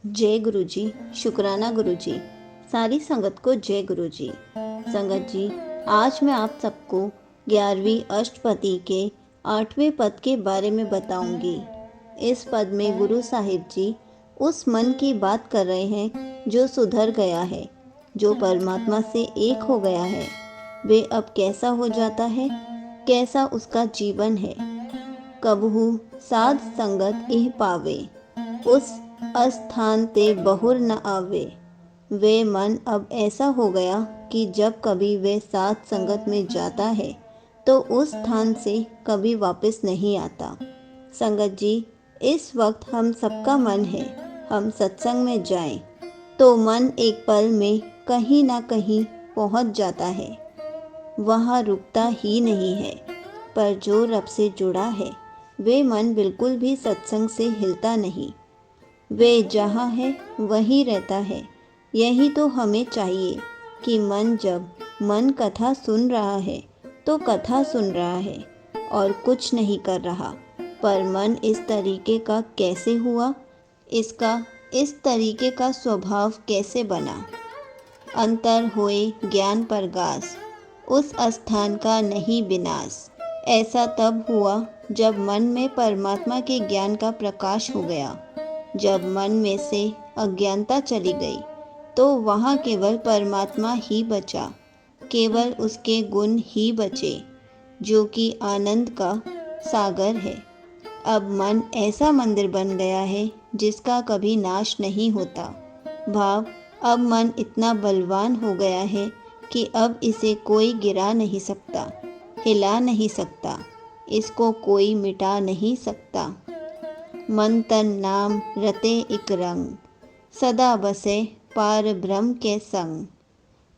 जय गुरु जी। शुक्राना गुरु जी। सारी संगत को जय गुरु जी। संगत जी, आज मैं आप सबको 11वीं अष्टपदी के 8वें पद के बारे में बताऊंगी। इस पद में गुरु साहिब जी उस मन की बात कर रहे हैं जो सुधर गया है, जो परमात्मा से एक हो गया है। वे अब कैसा हो जाता है, कैसा उसका जीवन है। कबहू साध संगत इह पावे, उस अस्थान ते बहुर न आवे। वे मन अब ऐसा हो गया कि जब कभी वे साध संगत में जाता है तो उस स्थान से कभी वापस नहीं आता। संगत जी, इस वक्त हम सबका मन है हम सत्संग में जाएं तो मन एक पल में कहीं ना कहीं पहुंच जाता है, वहाँ रुकता ही नहीं है। पर जो रब से जुड़ा है वे मन बिल्कुल भी सत्संग से हिलता नहीं, वे जहाँ है वहीं रहता है। यही तो हमें चाहिए कि मन कथा सुन रहा है तो कथा सुन रहा है और कुछ नहीं कर रहा। पर मन इस तरीके का कैसे हुआ, इसका इस तरीके का स्वभाव कैसे बना। अंतर होए ज्ञान प्रगास, उस स्थान का नहीं विनाश। ऐसा तब हुआ जब मन में परमात्मा के ज्ञान का प्रकाश हो गया। जब मन में से अज्ञानता चली गई तो वहाँ केवल परमात्मा ही बचा, केवल उसके गुण ही बचे जो कि आनंद का सागर है। अब मन ऐसा मंदिर बन गया है जिसका कभी नाश नहीं होता। भाव, अब मन इतना बलवान हो गया है कि अब इसे कोई गिरा नहीं सकता, हिला नहीं सकता, इसको कोई मिटा नहीं सकता। मन तन नाम रते इक रंग, सदा बसे पार ब्रह्म के संग।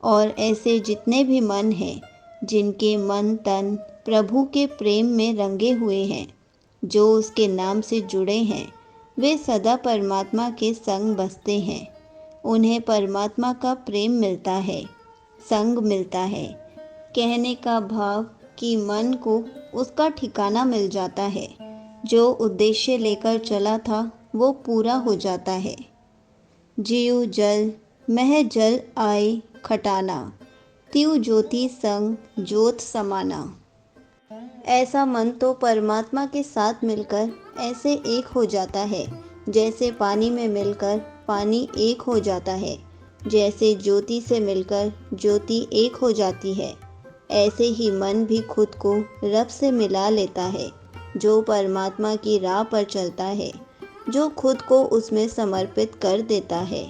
और ऐसे जितने भी मन हैं, जिनके मन तन प्रभु के प्रेम में रंगे हुए हैं, जो उसके नाम से जुड़े हैं, वे सदा परमात्मा के संग बसते हैं। उन्हें परमात्मा का प्रेम मिलता है, संग मिलता है। कहने का भाव कि मन को उसका ठिकाना मिल जाता है, जो उद्देश्य लेकर चला था वो पूरा हो जाता है। जीव जल मह जल आए खटाना, त्यू ज्योति संग ज्योत समाना। ऐसा मन तो परमात्मा के साथ मिलकर ऐसे एक हो जाता है जैसे पानी में मिलकर पानी एक हो जाता है, जैसे ज्योति से मिलकर ज्योति एक हो जाती है। ऐसे ही मन भी खुद को रब से मिला लेता है, जो परमात्मा की राह पर चलता है, जो खुद को उसमें समर्पित कर देता है।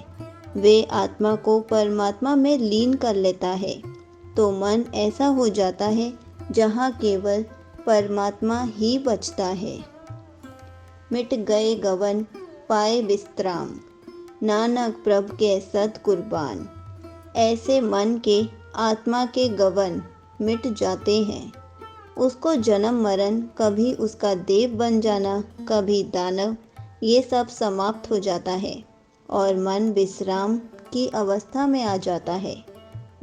वे आत्मा को परमात्मा में लीन कर लेता है तो मन ऐसा हो जाता है जहाँ केवल परमात्मा ही बचता है। मिट गए गवन पाए विश्राम, नानक प्रभ के सत कुर्बान। ऐसे मन के आत्मा के गवन मिट जाते हैं। उसको जन्म मरण, कभी उसका देव बन जाना, कभी दानव, ये सब समाप्त हो जाता है और मन विश्राम की अवस्था में आ जाता है।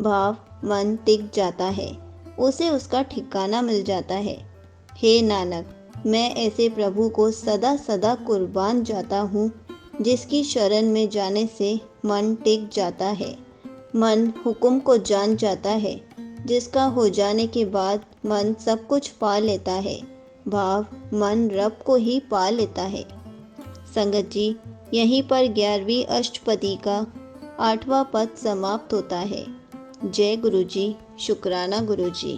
भाव, मन टिक जाता है, उसे उसका ठिकाना मिल जाता है। हे नानक, मैं ऐसे प्रभु को सदा सदा कुर्बान जाता हूँ, जिसकी शरण में जाने से मन टिक जाता है। मन हुक्म को जान जाता है, जिसका हो जाने के बाद मन सब कुछ पा लेता है। भाव, मन रब को ही पा लेता है। संगत जी, यहीं पर 11वीं अष्टपदी का 8वां पद समाप्त होता है। जय गुरु जी। शुक्राना गुरु जी।